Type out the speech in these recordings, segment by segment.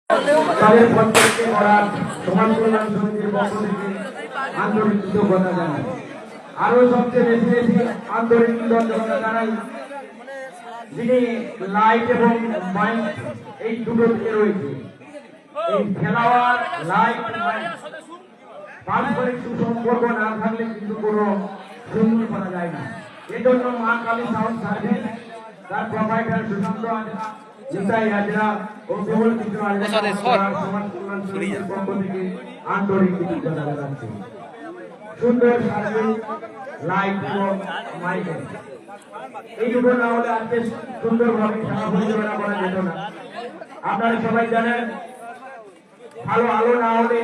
তাদের প্রত্যেককে করার সমাজ কল্যাণ সমিতির পক্ষ থেকে আন্তরিক কৃতজ্ঞতা জানাই। আরো সবচেয়ে বেশি বেশি আন্তরিক কৃতজ্ঞতা জানাই যিনি লাইট এবং মাইক এই দুটো দিকে রয়েছে। এই খেলোয়াড় লাইট মাইক পারস্পরিক সুসম্পর্ক না থাকলে কিন্তু কোনো সুন্দর করা যায় না। এজন্য মা কালী সাউন্ড সার্ভিস তার প্রোভাইডার সুশান্ত আজরা, নিতাই আজরা ও কেবল কৃষ্ণ আজরা সমাজ কল্যাণ সমিতির পক্ষ থেকে আন্তরিক কৃতজ্ঞতা জানাচ্ছি। সুন্দর সার্ভিস লাইট এবং মাইক এই দুটো না হলে আজকে সুন্দরভাবে খেলা পরিচালনা করা যেত না। আপনারা সবাই জানেন ভালো আলো না হলে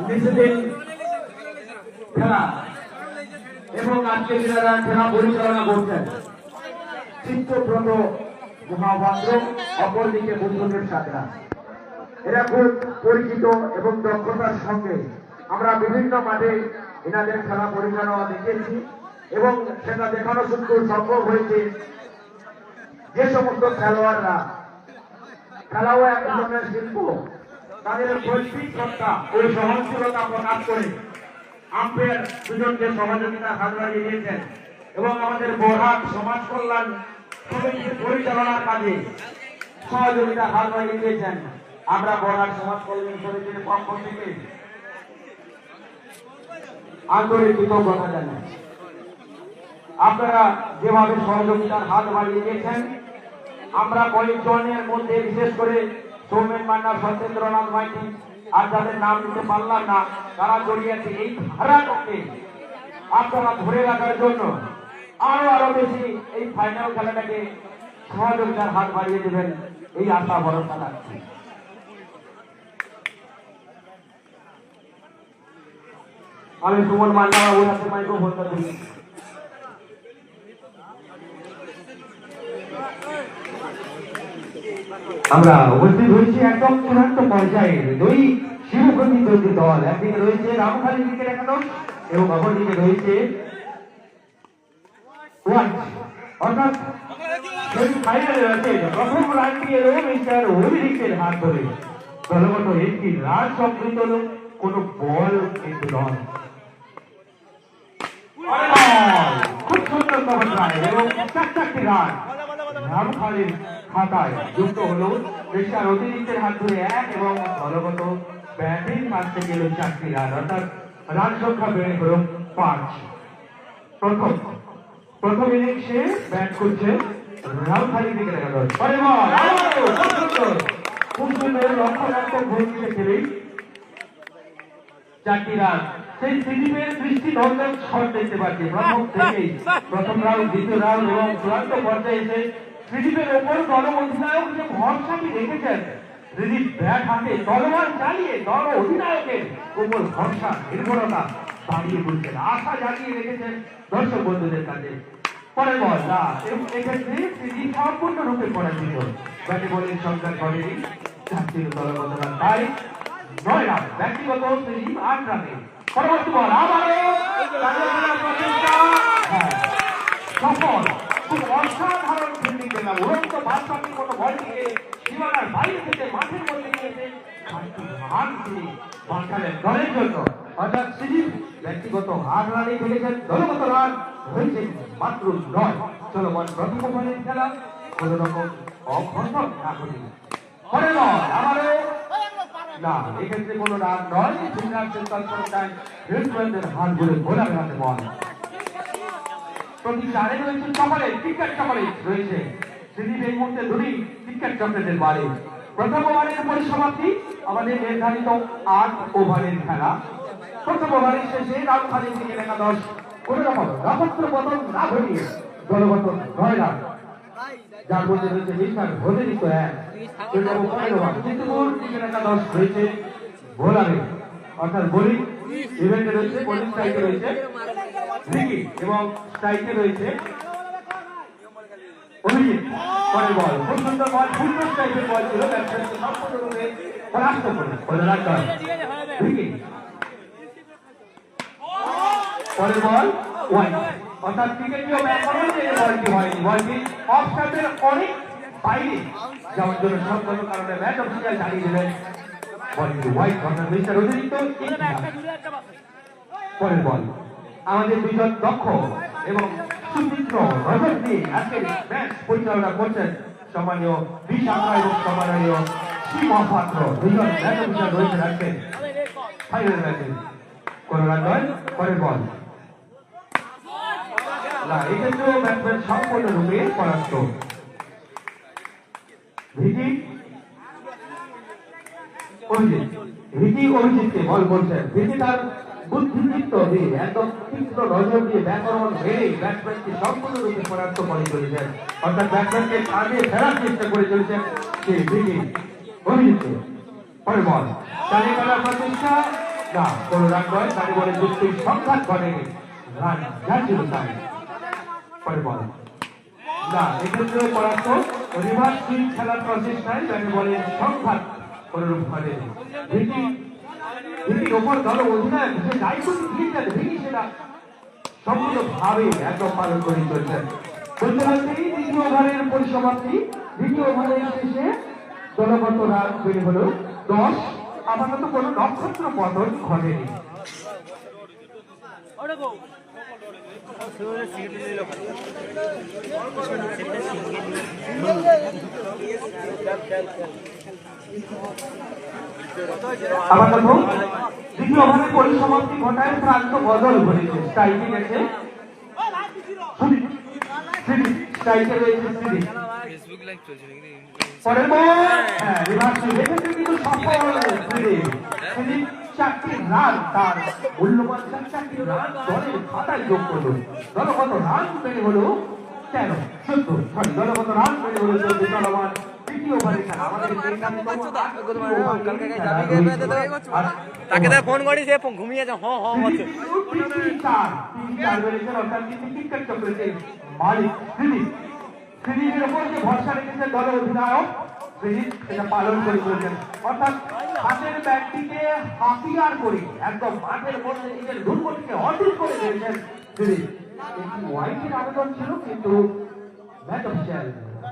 নিষেধের খেলা এবং আজকে যারা খেলা পরিচালনা করছেন চিত্তব্রত মহাপাত্র, অপরদিকে বুদ্ধদেব সাঁতরা, এরা খুব পরিচিত এবং দক্ষতার সঙ্গে আমরা বিভিন্ন মাঠে এনাদের খেলা পরিচালনা দেখেছি এবং সেটা দেখানো কিন্তু সম্ভব হয়েছে। যে সমস্ত খেলোয়াড়রা খেলাও এক ধরনের শিল্প, তাদের শৈল্পিক সত্তা ও সহনশীলতা প্রকাশ করে আম্পায়ার দুজনকে সহযোগিতার হাত বাড়িয়ে দিয়েছেন এবং আমাদের বরহাট সমাজ কল্যাণ সমিতির পরিচালনার কাজে সহযোগিতার হাত বাড়িয়ে দিয়েছেন। আমরা বরহাট সমাজ কল্যাণ সমিতির পক্ষ থেকে আন্তরিক কৃতজ্ঞতা জানাই। আপনারা যেভাবে সহযোগিতার হাত বাড়িয়ে দিয়েছেন, আমরা কয়েকজনের মধ্যে বিশেষ করে সৌমেন মান্না, সত্যেন্দ্রনাথ মাইতি আর যাদের নাম দিতে পারলাম না, তারা জড়িয়েছে এই ধারাটাকে আপনারা ধরে রাখার জন্য আরো বেশি এই ফাইনাল খেলাটাকে সহযোগিতার হাত বাড়িয়ে দেবেন এই আশা ভরসা রাখছি। আমি সুমন মান্না বাবুর হাতে মাইক্রোফোনটা দিই। আমরা উপস্থিত হয়েছি একদম চূড়ান্ত পর্যায়ে দুই শিবপ্রতিদ্বন্দ্বী দল। একদিকে রয়েছে রামখালী ক্রিকেট একাদশ এবং অপরদিকে রয়েছে অর্থাৎ ফাইনালে রয়েছে প্রথম রানটি এলো মিস্টার অভিজিতের হাত ধরে। দলগত একটি রান সম্পৃক্ত কোন বল কিন্তু নয়। খুব সুন্দর রায় এবং চারটি রান রামখালীর খাতায় যুক্ত হলো। মিস্টার অতিরিক্তের হাত ধরে এক এবং দলগত ব্যাটিং কাছ থেকে এলো 4টি রান, অর্থাৎ রান সংখ্যা বেড়ে হল 5। প্রথম ইনিংসে ব্যাট করছে রামখালী ক্রিকেট একাদশ। খুব সুন্দর লক্ষ্যণাত্মক ভঙ্গিতে খেলেই 4টি রান। সেই সিরিজের দৃষ্টিনন্দন শট দেখতে পাচ্ছি প্রথম থেকেই। প্রথম রাউন্ড, দ্বিতীয় রাউন্ড এবং চূড়ান্ত পর্যায়ে এসে ত্রিদীপের ওপর দল অধিনায়ক যে ভরসাটি রেখেছেন, ত্রিদীপ ব্যাট হাতে তলোয়ার চালিয়ে দল অধিনায়কের উপর ভরসা নির্ভরতা বাড়িয়ে তুলছেন, আশা জাগিয়ে রেখেছেন দর্শক বন্ধুদের কাছে। পরের বল না, এক্ষেত্রে ত্রিদীপ সম্পূর্ণরূপে পরাজিত। ব্যাটে বলের সংখ্যা ঘটেনি, 4টি দলগত রান, তাই 9 রান। ব্যক্তিগত ত্রিদীপ 8 রানে। পরবর্তী বল আবারও সফল, খুব অসাধারণ ফিল্ডিং পেলাম। উড়ন্ত বাদশাহীর মতো বলটিকে সীমানার বাইরে থেকে মাঠের মধ্যে নিয়েছে বাঁচালেন দলের জন্য। অর্থাৎ সিরিজ ব্যক্তিগত 8 রানেই ফেলেছেন, দলগত রান হয়েছে মাত্র 9। চলমান প্রথম ওভারের খেলা কোন রকম অঘটন না ঘটে। পরে বল আবারও না, এক্ষেত্রে কোনো রান নয়। সিদ্ধার্থের কল্পনায় রেস্টুরেন্টের হাত ঘুরে ভোলার হাতে বল। প্রতি চারে রয়েছে চকলেট, ক্রিকেট চকলেট রয়েছে। সিরিজ এই মুহূর্তে 2টি ক্রিকেট চকলেটের বারে। প্রথম ওভারের পরিসমাপ্তি, আমাদের নির্ধারিত 8 ওভারের খেলা। প্রথম ওভারের শেষে রামখালী ক্রিকেট একাদশ কোন রকম নক্ষত্র পতন না ঘটিয়ে দলগত 9 রান, যার মধ্যে রয়েছে মিস্টার অতিরিক্ত 1 এবং 15 রান। চিত্তপুর ক্রিকেট একাদশ রয়েছে বোলারে, অর্থাৎ বোলিং ইভেন্টে রয়েছে, বোলিং স্ট্রাইকে রয়েছে ভিকি এবং স্ট্রাইকে রয়েছে অভিজিৎ। পরের বল খুব সুন্দর বল, সুন্দর স্ট্রাইকের বল ছিল, ব্যাটসম্যানকে সম্পূর্ণরূপে পরাস্ত করে ভিকি। পরের বল ওয়াইড, অর্থাৎ ক্রিকেটীয় ব্যাপারে যে বলটি হয়নি, বলটি অফ স্টাম্পের অনেক বাইরে যাওয়ার জন্য সঙ্গত কারণে ম্যাচ অফিসিয়াল জানিয়ে দিলেন হোয়াইট কর্নার মিস্টার অতিরিক্ত পরের বল আমাদের দুজন দক্ষ এবং সুচিত্র নজর দিয়ে আজকের ম্যাচ পরিচালনা করছেন সম্মানীয় বিশাখা এবং সম্মানীয় সীমাপাত্র দুজন ম্যাচ অফিসার রয়েছেন আজকে ফাইনাল ম্যাচে কোন রান নয় পরের বল না এক্ষেত্রেও ব্যাটসম্যান সম্পূর্ণরূপে পরাস্ত অভিজিৎকে বল করছেন ভিজি তার বুদ্ধিদীপ্ত দিয়ে একদম তীক্ষ্ণ নজর দিয়ে ব্যাকরণ মেরে ব্যাটসম্যানকে সম্পূর্ণরূপে পরাস্ত করে চলেছেন অর্থাৎ ব্যাটসম্যানকে আগে ফেরার চেষ্টা করে চলেছেন সেই ভিজি অভিজিৎকে পরের বল চালিয়ে খেলার প্রচেষ্টা না কোন রান নয় তাকে বলে যুক্তির সংঘাত ঘটেনি রান যার ছিল তাই পরের বল না এক্ষেত্রে পরাস্ত রিভার্স সুইং খেলার প্রচেষ্টায় তাকে বলে সংঘাত কোনরূপ ঘটেনি ভিজির ওপর দল অধিনায়ক যে দায়িত্ব দিয়েছেন ভিজি সেটা সম্পূর্ণভাবে একদম পালন করে চলছেন বলতে পারতেই দ্বিতীয় ওভারের পরিসমাপ্তি দ্বিতীয় ওভারের শেষে দলগত রান বেড়ে হল 10 আপাতত কোনো নক্ষত্র পতন ঘটেনি আপাতত দ্বিতীয় ওভারের পরিসমাপ্তি ঘটায় প্রান্ত বদল ঘটেছে স্ট্রাইকে গেছে স্ট্রাইকে রয়েছে ফেসবুক লাইভ চলছে নাকি পরের বল হ্যাঁ রিভার্স এক্ষেত্রে কিন্তু সফল সুদীপ 4টি রান তার মূল্যবান 4টি রান দলের খাতায় যোগ করল দলগত রান বেড়ে হলো 14 দলগত রান বেড়ে হলো 14 চলমান তৃতীয় ওভারে খেলা আমাদের তাকে তার ফোন করি সে ঘুমিয়ে যা হ বলছে মালিক সিরিজের উপর যে ভরসা রেখেছে দলের অধিনায়ক সিরিজ এটা পালন করে চলেছেন অর্থাৎ হাতের ব্যাটটিকে হাতিয়ার করে একদম মাঠের মধ্যে নিজের দুর্গটিকে অর্জন করে দিয়েছেন সিরিজ একটি ওয়াইডের আবেদন ছিল কিন্তু ম্যাচ অফিসিয়াল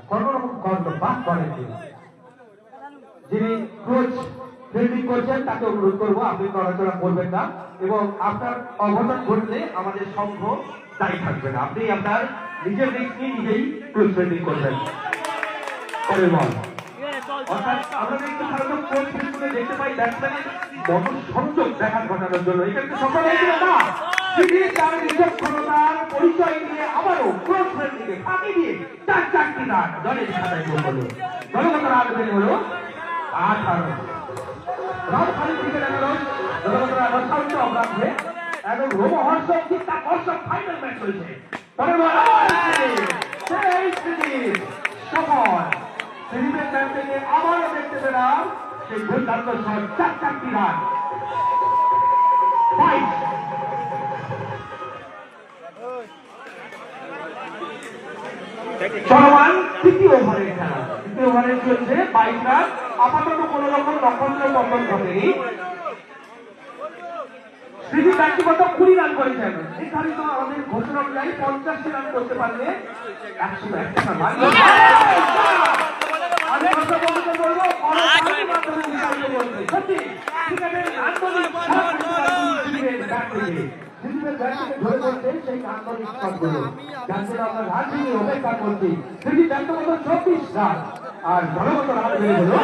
কোনোরকম কর্ণপাত করেননি যিনি কোচ ফিল্ডিং করছেন তাকে অনুরোধ করবো আপনি নড়াচড়া করবেন না এবং আপনার অঘটন ঘটলে আমাদের সংঘ দায়ী থাকবে না আপনি আপনার নিজের দিক নিয়ে নিজেই ক্লোজ ফিল্ডিং করবেন পরের বল অর্থাৎ আমরা একটু সাধারণত কোচ ফিল্ডিংয়ে দেখতে পাই ব্যাটসম্যানের মনোসংযোগ দেখার ঘটানোর জন্য এটা একটু সফল হয়েছিল না তিনি তার বিচক্ষণতার পরিচয় দিয়ে আবারও ক্লোজ ফিল্ডিংয়ে ফাঁকি দিয়ে 4টি রান দলের খাতায় যোগ হলো দলগত রান বের হলো 18 রান খালি থেকে দেখা গেল দলগত রান শান্ত অবরাধে এবং রোমহর্ষক চিত্তাকর্ষক ফাইনাল ম্যাচ হয়েছে পরের বল সেই সিরিজ সফল সিরিজের ম্যাচ থেকে আবারও দেখতে পেলাম সেই দুর্দান্ত শট 4টি রান চলমান তৃতীয় ওভারের খেলা তৃতীয় ওভারে চলছে 22 রান আপাতত কোন রকম নক্ষত্র পতন ঘটেনি সিরিজ ব্যক্তিগত 20 রান করেছেন নির্ধারিত আমাদের ঘোষণা অনুযায়ী 50টি রান করতে পারলে 101 টাকা মারবে আমি কথা বলতে বলবো পরবর্তী মাধ্যমে বিস্তারিত বলছি সত্যি ক্রিকেটের আন্তরিক ধরে বলতে সেই আন্তরিক শটগুলো যার জন্য আমরা রাজনীতি অপেক্ষা করছি সিরিজ ব্যক্তিগত 24 রান আর দলগত রান বেড়ে হলো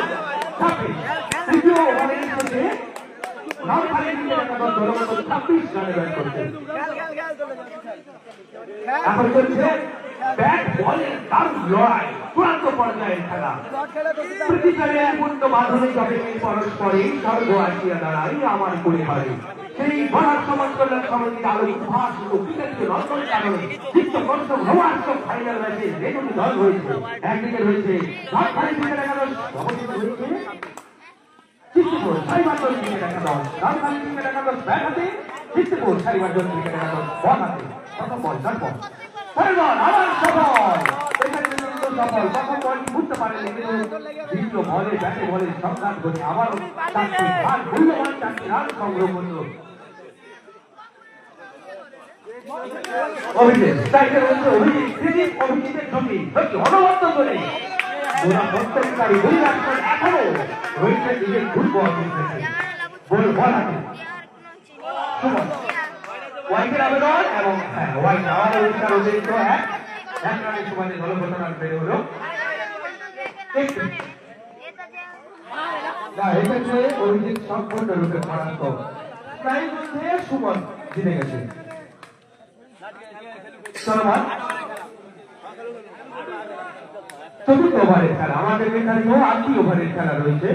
26 তৃতীয় ওভারের শেষে রান খালি দিয়ে দলগত 26 রানে ব্যাট করছে এখন চলছে ব্যাট বলের দারুণ লড়াই চূড়ান্ত পর্যায়ের খেলা প্রতিকারের পূর্ণ মাধ্যমিক অপেক্ষা পরস্পরে স্বর্গ আসিয়া দাঁড়াই আমার পরিবারে সেই গণার সমাজ কল্যাণ সমিতির আলোচিত ভাষ ও ক্রিকেটকে লন্ডন কারণে চিত্তকর্ষ রোমাঞ্চক ফাইনাল ম্যাচে যে দুটি দল হয়েছে একদিকে রয়েছে রাজধানী ক্রিকেট একাদশ অবস্থিত রয়েছে চিত্তপুর সারিবার্জন ক্রিকেট একাদশ রাজধানী ক্রিকেট একাদশ ব্যাট হাতে চিত্তপুর সারিবার্জন ক্রিকেট একাদশ বল হাতে প্রথম বল তারপর পরের বল আবার সফল সফল প্রথম বলটি বুঝতে পারেনি কিন্তু দ্বিতীয় বলে ব্যাটে বলে সংঘাত ঘটে আবারও 4টি রান মূল্যবান 4টি রান সংগ্রহ করল অভিজিৎ স্ট্রাইকার হচ্ছে অভিজিৎ অভিজিতের জমি হচ্ছে অনবদ্য করে গোলা বর্তনকারী দুই ব্যাটসম্যান এখনো রয়েছে নিজের দুর্বল বল বল হাতে সুমন ওয়াইডের আবেদন এবং হ্যাঁ ওয়াইড আবার অধিকার অতিরিক্ত এক রানের সুবাদে দলগত রান বেড়ে হলো না এক্ষেত্রে অভিজিৎ সম্পূর্ণরূপে পরাস্ত তাই মধ্যে সুমন জিতে গেছে চলমান চতুর্থ ওভারের খেলা আমাদের এখানেও 8টি ওভারের খেলা রয়েছে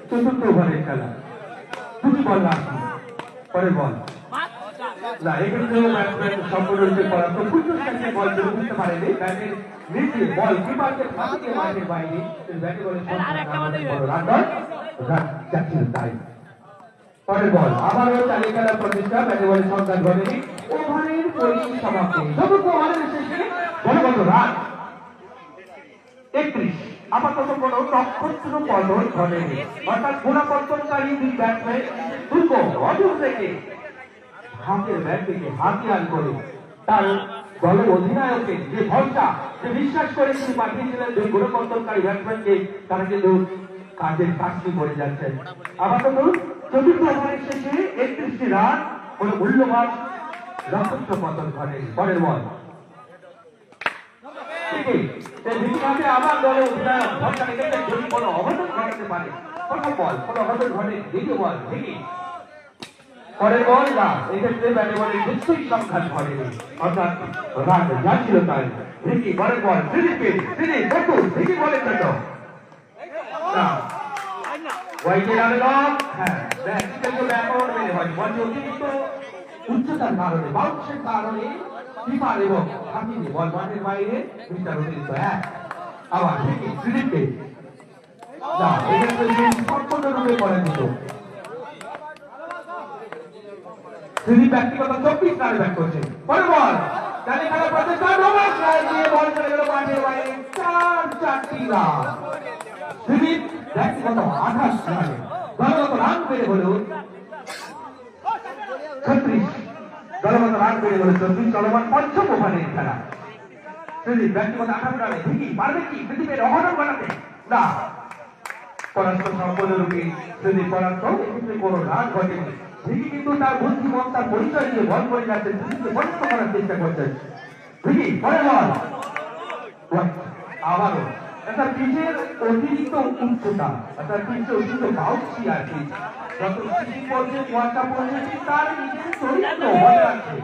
চতুর্থ ওভারের খেলা দুটি বল লাগবে পরের বল না এক্ষেত্রেও ব্যাটসম্যান সম্পূর্ণরূপে পরাস্ত ফুটবল খেলতে বল ধরে বুঝতে পারেনি ব্যাটের নিচে বল কিপারকে ফাঁকিয়ে মাঠের বাইরে ব্যাটে বলে রান যাচ্ছিল তাই পরের বল আবারও চালিয়ে খেলার প্রচেষ্টা ব্যাটে বলে সংখ্যা ঘটেনি ওভারের পরিসমাপ্তি চতুর্থ ওভারের শেষে দলগত রান 31 আপাতত কোন নক্ষত্র পতন ঘটেনি অর্থাৎ গোলাপর্তনকারী দুই ব্যাটসম্যান দুর্গ অদূর থেকে হাতের ব্যাটটিকে হাতিয়ার করে তার দলের অধিনায়কের যে ভরসা যে বিশ্বাস করে তিনি পাঠিয়েছিলেন দুই গোলাপর্তনকারী ব্যাটসম্যানকে তারা কিন্তু কাজের কাজটি করে যাচ্ছেন আপাতত চতুর্থ ওভারের শেষে 31টি রান কোন মূল্যবান নক্ষত্র পতন ঘটেনি পরের বল আবার দলের অধিনায়ক ভরসা রেখেছেন যদি কোনো অঘটন ঘটাতে পারে প্রথম বল কোনো অঘটন ঘটে দ্বিতীয় বল ঠিকই পরের বল না এক্ষেত্রে ব্যাটে বলে নিশ্চয়ই সংখ্যা ঘটেনি অর্থাৎ রান যাচ্ছিল তাই ঠিকই পরের বল ঠিকই বলেন তো না ওয়াইডের আবেদন হ্যাঁ ব্যাকওয়ার্ড মেলে হয় বলছে অতিরিক্ত উচ্চতার কারণে বাউন্সের কারণে কিপার এবং হাকিমি বল মাঠের বাইরে মিটার অতিরিক্ত এক আবার ঠিকই ফিলিপকে না এক্ষেত্রে সম্পূর্ণরূপে করেন দিত ফিলিপ ব্যক্তিগত 24 রানে ব্যাট করছে পরের বল জানি খেলার প্রচেষ্টা রোমাস রায় দিয়ে বল চলে গেল মাঠের বাইরে 4টি রান ফিলিপ ব্যক্তিগত 28 রানে দলগত রান বেড়ে হলো 36 দলগত রান বেড়ে হলো 34 চলমান পঞ্চম ওভারের খেলা ফিলিপ ব্যক্তিগত 28 রানে ঠিকই পারবে কি ফিলিপের অঘটন ঘটাতে না পরাস্ত সম্পূর্ণরূপে ফিলিপ পরাস্ত এক্ষেত্রে কোনো রান ঘটেনি ঠিকই কিন্তু তার বুদ্ধিমত্তার পরিচয় দিয়ে বল করে যাচ্ছেন ফিলিপকে বন্ধ করার চেষ্টা করছেন ঠিকই পরের বল আবারও একটা পিচের অতিরিক্ত উচ্চতা একটা পিচের অতিরিক্ত বাউন্সি আর কি যত সিটি পড়ছে কুয়াশা পড়ছে তার নিজের চরিত্র বজায় রাখছে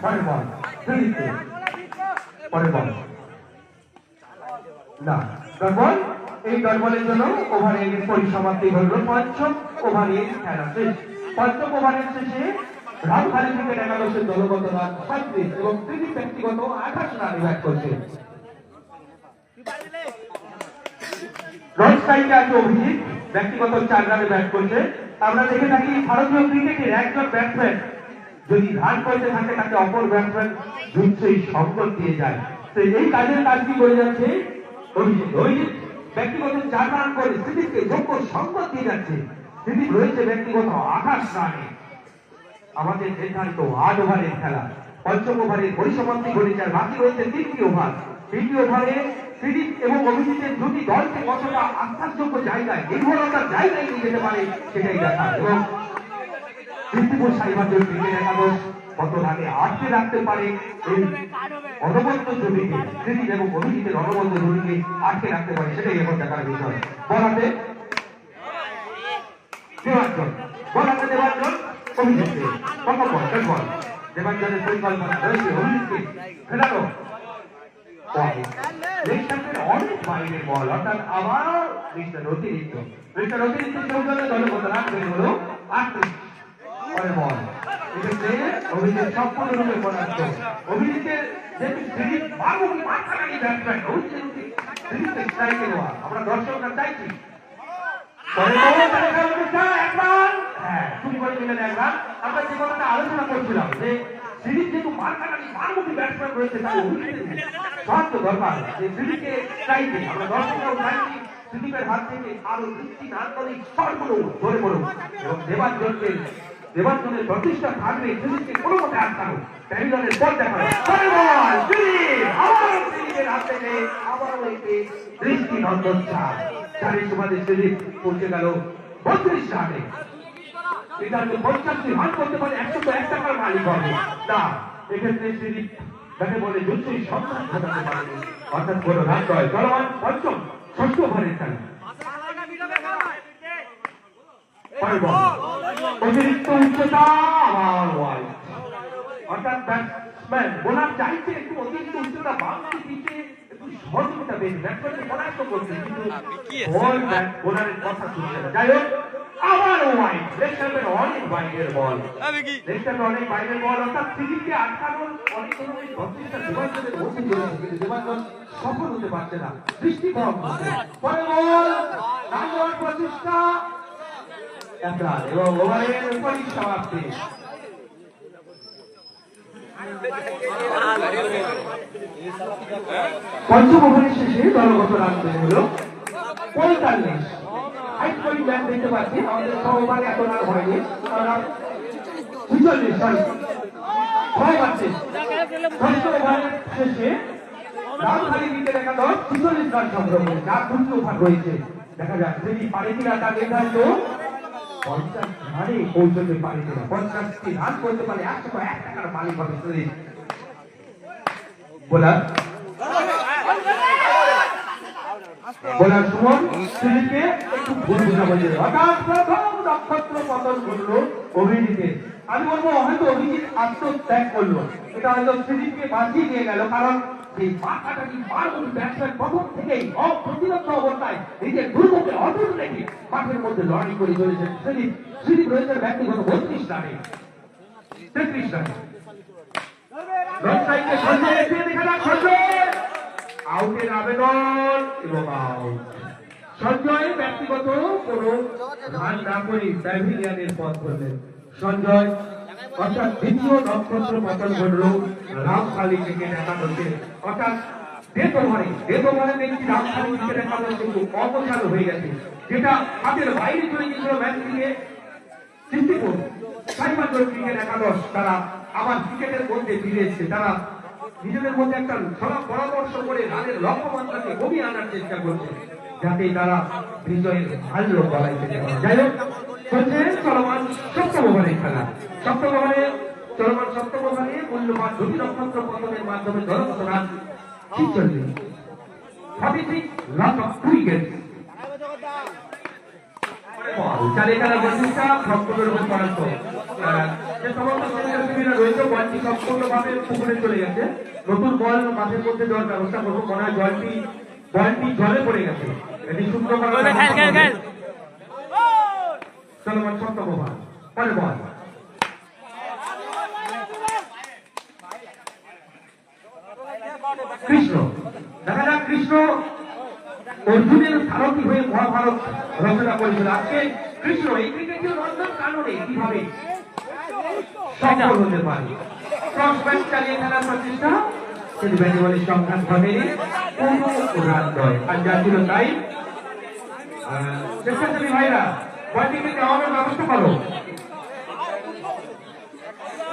পরের বল ফিলিপকে পরের বল না ডটবল এই ডটবলের জন্য ওভারের পরিসমাপ্তি হল পঞ্চম ওভারের খেলা শেষ পঞ্চম ওভারের শেষে রাজধানী ক্রিকেট একাদশের দলগত রান 37 এবং তিনি ব্যক্তিগত 28 রানে ব্যাট করছে রন স্ট্রাইকে আছে অভিজিৎ ব্যক্তিগত 4 রানে ব্যাট করছে আমরা দেখে থাকি ভারতীয় ক্রিকেটের একজন ব্যাটসম্যান যদি রান করতে থাকে তাকে অপর ব্যাটসম্যান নিশ্চয়ই সংকট দিয়ে যায় তো এই কাজের কাজটি করে যাচ্ছে অভিজিৎ ব্যক্তিগত 4 রান করে সিদ্দিককে যোগ্য সংকট দিয়ে যাচ্ছে সিদ্দিক রয়েছে ব্যক্তিগত 28 রানে আমাদের নির্ধারিত 8 ওভারের খেলা পঞ্চম ওভারের পরিসমাপ্তি ঘটেছে আর বাকি রয়েছে 3টি ওভার 3টি ওভারে সিদ্দিক এবং অভিজিতের দুটি দলকে কতটা আস্থাযোগ্য জায়গায় নির্ভরতার জায়গায় নিয়ে যেতে পারে সেটাই দেখা এবং কৃত্রিপুর সাইবাদ্য ক্রিকেট একাদশ কত রানে আটকে রাখতে পারে এই অনবদ্য জমিকে সিদ্দিক এবং অভিজিতের অনবদ্য জমিকে আটকে রাখতে পারে সেটাই এখন দেখার বিষয় বলাতে দেবাঞ্জন অভিজিৎকে প্রথম বল দেবাঞ্জনের পরিকল্পনা রয়েছে অভিজিৎকে ফেরানো অনেক বাইরের বল অর্থাৎ আবার মিস্টার অতিরিক্ত সৌজন্যে দলগত রান বের হলো 38 পরের বল এক্ষেত্রে অভিজিৎ সম্পূর্ণরূপে পরাস্ত অভিজিতের যেহেতু সিরিজ বাবুকে মাথাকানি ব্যাটসম্যান সিরিজকে স্ট্রাইকে দেওয়া আমরা দর্শকরা চাইছি আমরা যে কথাটা আলোচনা করছিলাম যে সিরিজ যেহেতু মারকাটানি মারমুখী ব্যাটসম্যান রয়েছে তাই সাহায্য দরকার যে সিরিজকে চাইছে আমরা দর্শকরাও চাইছি সিরিজের হাত থেকে আরো 2টি নান্দনিক শটগুলো ধরে পড়ুক এবং দেবাঞ্জনকে দেবাঞ্জনের প্রতিষ্ঠা থাকবে দিলীপকে কোনো মতে আটকানো প্যাভিলিয়নের পথ দেখানো পরে বল দিলীপ আবারও দিলীপের হাত থেকে আবারও একটি দৃষ্টি নন্দন চারি সুবাদে দিলীপ পৌঁছে গেল 32 রানে এটা 50 রান করতে পারে 101 টাকার মালিক হবে না এক্ষেত্রে দিলীপ তাকে বলে যুদ্ধই সন্ধান ঘটাতে পারেনি অর্থাৎ কোনো রান নয় চলমান পঞ্চম ষষ্ঠ ওভারের খেলা অতিরিক্ত উচ্চতা আবার ওয়াইড অর্থাৎ ব্যাটসম্যান বোলার চাইছে একটু অতিরিক্ত উচ্চতা বামকে দিকে একটু সহযোগিতা বেশি ব্যাটসম্যানকে পরাস্ত করছে কিন্তু বল বোলারের কথা শুনছে না যাই হোক আবার ওয়াইড লেগ স্টাম্পের অনেক বাইরের বল লেগ স্টাম্পের অনেক বাইরের বল অর্থাৎ দিলীপকে আটকানোর অনেক ধরনের প্রচেষ্টা দেবাঞ্জনের মধ্যে চলেছে কিন্তু দেবাঞ্জন সফল হতে পারছে না দৃষ্টিকোণ পরে বল নাম্বার প্রচেষ্টা এবং ওভারের উপরই সমাপ্তি পঞ্চম ওভারের শেষে দলগত রান বের হলো 45 হাইট পয়েন্ট ম্যাচ দেখতে পাচ্ছি আমাদের সব ওভারে এত রান হয়নি আমরা 46 সরি 6 বাচ্চে ষষ্ঠ ওভারের শেষে রান খালি দিতে দেখা দল 46 রান সংগ্রহ করে যার দুটি ওভার রয়েছে দেখা যাক যদি পারে কিনা তা নির্ধারিত 50 রানে পৌঁছতে পারে কিনা 50টি রান করতে পারে 101 টাকার মালিক হবে দিলীপ বোলার সুমন দিলীপকে একটু ভুল বোঝাবুঝি হঠাৎ প্রথম নক্ষত্র পতন ঘটলো অভিজিতের আমি বলবো হয়তো অভিজিৎ আত্মত্যাগ করলো এটা হয়তো দিলীপকে বাঁচিয়ে দিয়ে গেল কারণ এই মাথাটা কি মারুন ব্যাটসম্যান প্রথম থেকেই অপ্রতিরোধ অবস্থায় নিজের দুর্গকে অটুট রেখে মাঠের মধ্যে লড়াই করে চলেছেন দিলীপ রয়েছে ব্যক্তিগত 32 রানে 33 রানে রনসাইকে সঞ্জয় এসে দেখা যাক সঞ্জয় আউটের আবেদন এবং আউট সঞ্জয় ব্যক্তিগত কোনো রান না করে প্যাভিলিয়নের পথ করলেন সঞ্জয় অর্থাৎ দ্বিতীয় নক্ষত্র পতন ঘটল রামখালি থেকে একাদশে অর্থাৎ ডেথ ওভারে দেখছি রামখালি ক্রিকেট একাদশ কিন্তু অপসারণ হয়ে গেছে যেটা হাতের বাইরে চলে গিয়েছিল ম্যাচ থেকে সিদ্দিকুর সাইমাঞ্চল ক্রিকেট একাদশ তারা আবার ক্রিকেটের মধ্যে ফিরে এসেছে তারা নিজেদের মধ্যে একটা পরামর্শ করে রানের লক্ষ্যমাত্রাকে কমিয়ে আনার চেষ্টা করছে যাতে তারা বিজয়ের ভালো গলায় পেতে পারে যাই হোক চলছে চলমান সপ্তম ওভারের খেলা সপ্তম ওভারে মূল্যবান দুটি নক্ষত্র পতনের মাধ্যমে দলগত রান 46 লাখ অফ উইকেট চালে খেলা বন্ধুটা সম্পূর্ণ রূপে পরাস্ত যে সমস্ত সুবিধা রয়েছে বলটি সম্পূর্ণভাবে পুকুরে চলে গেছে নতুন বল মাঠের মধ্যে দেওয়ার ব্যবস্থা করবো মনে হয় বলটি জলে পড়ে গেছে এটি শূন্য চলমান সপ্তম ওভার পরে বল কৃষ্ণ দেখা যাক কৃষ্ণ অর্জুনের সারথি হয়ে মহাভারত রচনা করেছিল আজকে কৃষ্ণ এই ক্রিকেটীয় রন্ধন কারণে কিভাবে সফল হতে পারে ক্রস ব্যাট চালিয়ে খেলার প্রচেষ্টা কিন্তু ব্যাটে বলে সংঘাত ঘটেনি কোনো রান নয় আর যা ছিল তাই স্বেচ্ছাসেবী ভাইরা বলটিকে দেওয়ানোর ব্যবস্থা করো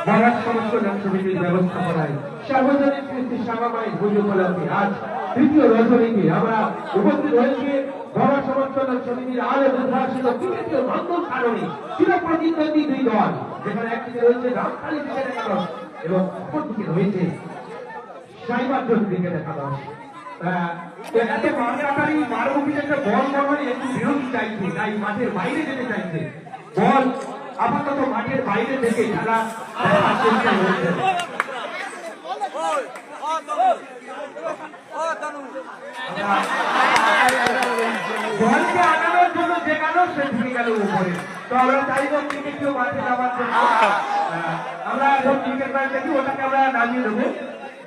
বলার সমস্ত সমিতির ব্যবস্থাপনায় সার্বজনীন কৃষ্টি সামাজিক পুজো উপলক্ষে আজ তৃতীয় রজনীতে আমরা উপস্থিত হয়েছি বলার সমর্থন সমিতির আলো উদ্ভাসিত ক্রিকেটীয় নন্দন কারণে চিরপ্রতিদ্বন্দ্বী দুই দল যেখানে একদিকে রয়েছে রামখালি ক্রিকেট একাদশ এবং অপরদিকে রয়েছে সাইবাঞ্চল ক্রিকেট একাদশ এত মারকাটারি মারমুখী একটা বল করবে একটু বিরতি চাইছে তাই মাঠের বাইরে যেতে চাইছে বল আপাতত মাঠের বাইরে থেকে খেলা দেখার চেষ্টা করছে বলকে আনানোর জন্য যেখানেও সে ঢুকে গেল উপরে তো আমরা চাইব ক্রিকেটীয় মাঠে যাওয়ার জন্য আমরা এখন ক্রিকেট ম্যাচ দেখি ওটাকে আমরা নামিয়ে দেবো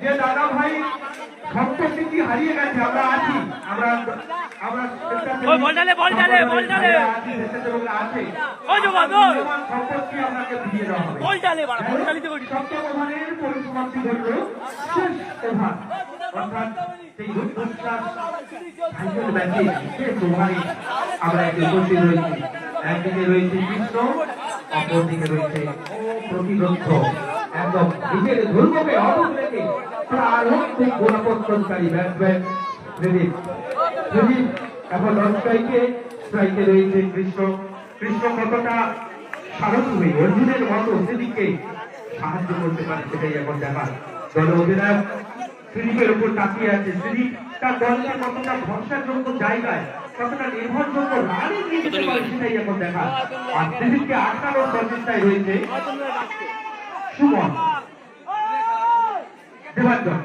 যে দাদা ভাই সম্পত্তি হারিয়ে গেছে আমরা আছি আমরা সম্পত্তি আপনাকে ফিরিয়ে দেওয়া হবে সপ্তম ওভারের পরিসমাপ্তি ঘটল শেষ ওভার অর্থাৎ সেই রূপশ্বাস ম্যাচে শেষ ওভারে আমরা একটি উপস্থিত রয়েছি একদিকে রয়েছে কৃষ্ণ অপরদিকে রয়েছে প্রতিরোধ একদম নিজের দুর্গকে অটুট রেখে প্রারম্ভিক গোলাপত্তনকারী ব্যাটসম্যান ত্রিদীপ। ত্রিদীপ এখন নন স্ট্রাইকে রয়েছে কৃষ্ণ। কৃষ্ণ কতটা সারথী অর্জুনের মতো ত্রিদীপকে সাহায্য করতে পারে সেটাই এখন দেখার। দল অধিনায়ক ত্রিদীপের উপর তাকিয়ে আছে। ত্রিদীপ তার দলকে কতটা ভরসাযোগ্য জায়গায়, কতটা নির্ভরযোগ্য রানে নিয়ে যেতে পারে সেটাই এখন দেখার। আর ত্রিদীপকে আটকানোর প্রচেষ্টায় রয়েছে সুমন দেবাঞ্জন।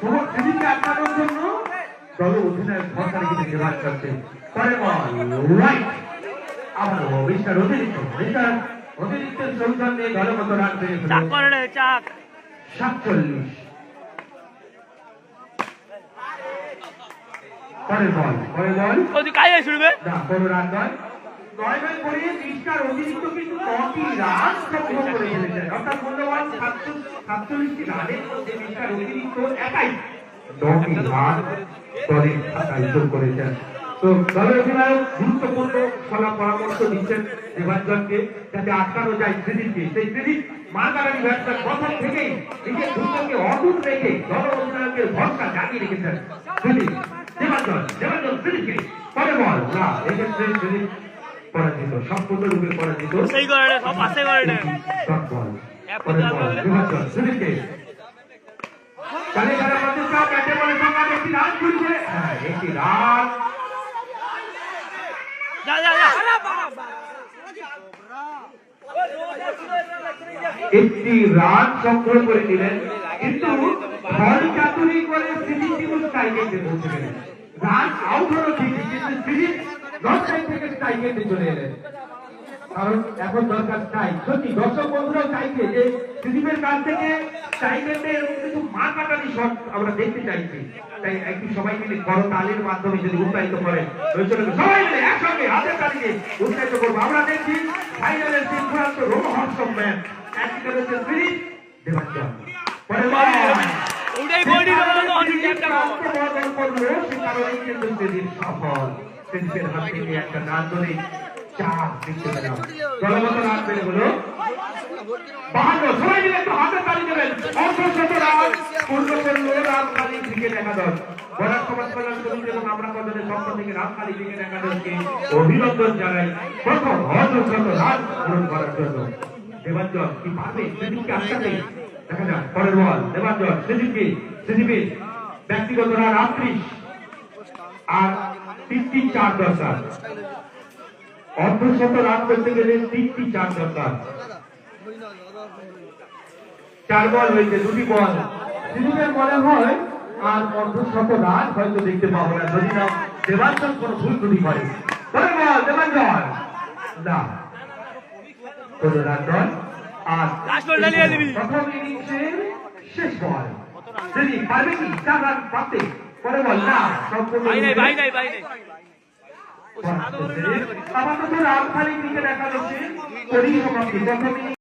সুমন ত্রিদীপকে আটকানোর জন্য দল অধিনায়ক ভরসা রেখে দেবাঞ্জন করছে। পরে বল রাইট, আবারও মিস্টার অতিরিক্ত সৌজন্যে দলগত রান পেয়ে 47। পরের বল না, কোনো রান নয়। 9 রান করে মিস্টার অতিরিক্ত কিন্তু 9টি রান সংগ্রহ করে ফেলেছেন। অর্থাৎ মূল্যবান 47টি রানের মধ্যে মিস্টার অতিরিক্ত একাই 9টি রান দলের খাতায় যোগ করেছেন। তো দলের অধিনায়ক গুরুত্বপূর্ণ ফলা পরামর্শ দিচ্ছেন দেবাঞ্জনকে যাতে আটকানো যায় ত্রিদীপকে। সেই ত্রিদীপ মার্কারি ব্যাটসম্যান প্রথম থেকেই নিজের দুর্গকে অটুট রেখে দল অধিনায়কের ভরসা জাগিয়ে রেখেছেন ত্রিদীপ। দেবাঞ্জন ত্রিদীপকে পরে বল না, এক্ষেত্রে ত্রিদীপ পরাজিত, সম্পূর্ণরূপে পরাজিত। দেবাঞ্জন ত্রিদীপকে চালে খেলা প্রচেষ্টা, ব্যাটে বলে সংখ্যা একটি রান খুলছে। হ্যাঁ, একটি রান একটি রান সংগ্রহ করে নিলেন, কিন্তু বল চাতুরি করে ত্রিদীপ স্ট্রাইকে পৌঁছে গেলেন। রান আউট হলো ঠিকই, কিন্তু ত্রিদীপ নন স্ট্রাইক থেকে স্ট্রাইকে চলে এলেন। কারণ এখন দরকার স্ট্রাইক। সত্যি দর্শক বন্ধুরাও চাইছে যে ত্রিদীপের কাছ থেকে স্ট্রাইকেতে এরকম কিছু মা কাটারি শট আমরা দেখতে চাইছি। তাই একটু সবাই মিলে বড় তালের মাধ্যমে যদি উৎসাহিত করেন, সবাই মিলে একসঙ্গে হাতের তালি দিয়ে উৎসাহিত করবো। আমরা দেখছি ফাইনালের সেই চূড়ান্ত রোমহর্ষক ম্যাচ। একদিকে রয়েছে ত্রিদীপ, দেবাঞ্জন। পরে সফল। ত্রিদীপের হাত থেকে একটা রান ধরে 4 দেখতে পেলাম। দলগত রান বেড়ে হলো 52। সবাই মিলে একটু হাতের তালি দেবেন। অর্ধশত রান পূর্ণ করল রামখালী ক্রিকেট একাদশ। বরাক সমাজ কল্যাণ সমিতি এবং আমরা কজনের পক্ষ থেকে রামখালী ক্রিকেট একাদশকে অভিনন্দন জানাই প্রথম অর্ধশত রান পূরণ করার জন্য। দেবাঞ্জন কি পারবে ত্রিদীপকে আটকাতে? দেখা যাক। পরের বল দেবাঞ্জন ত্রিদীপের ব্যক্তিগত রান 38 আর 3টি 4 দরকার। অর্ধশত রান করতে গেলে 3টি 4 দরকার। 4 বল হয়েছে, 2টি বল। ত্রিদীপের মনে হয় আর অর্ধশত রান হয়তো দেখতে পাবো না যদি না দেবাঞ্জন কোনো ভুল ত্রুটি করে। পরের বল দেবাঞ্জন না, কোনো রান নয়। আর প্রথম ইনিংসের শেষ বল। ত্রিদীপ পারবে কি 4 রান পাতে? পরের বল না, সম্পূর্ণ আপাতত রামখালী ক্রিকেট একাদশের পরিসমাপ্তি। প্রথম